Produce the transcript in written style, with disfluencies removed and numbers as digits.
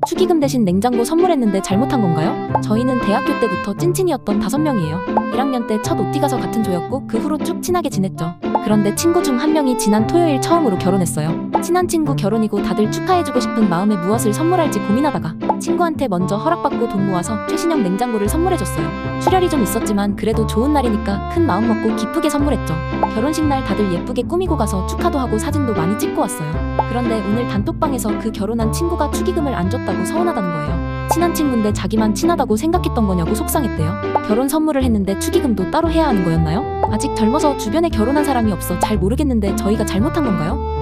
축의금 대신 냉장고 선물했는데 잘못한 건가요? 저희는 대학교 때부터 찐친이었던 5명이에요. 1학년 때 첫 OT 가서 같은 조였고 그 후로 쭉 친하게 지냈죠. 그런데 친구 중 한 명이 지난 토요일 처음으로 결혼했어요. 친한 친구 결혼이고 다들 축하해주고 싶은 마음에 무엇을 선물할지 고민하다가 친구한테 먼저 허락받고 돈 모아서 최신형 냉장고를 선물해줬어요. 출혈이 좀 있었지만 그래도 좋은 날이니까 큰 마음 먹고 기쁘게 선물했죠. 결혼식 날 다들 예쁘게 꾸미고 가서 축하도 하고 사진도 많이 찍고 왔어요. 그런데 오늘 단톡방에서 그 결혼한 친구가 축의금을 안 줬다고 서운하다는 거예요. 친한 친구인데 자기만 친하다고 생각했던 거냐고 속상했대요. 결혼 선물을 했는데 축의금도 따로 해야 하는 거였나요? 아직 젊어서 주변에 결혼한 사람이 없어 잘 모르겠는데 저희가 잘못한 건가요?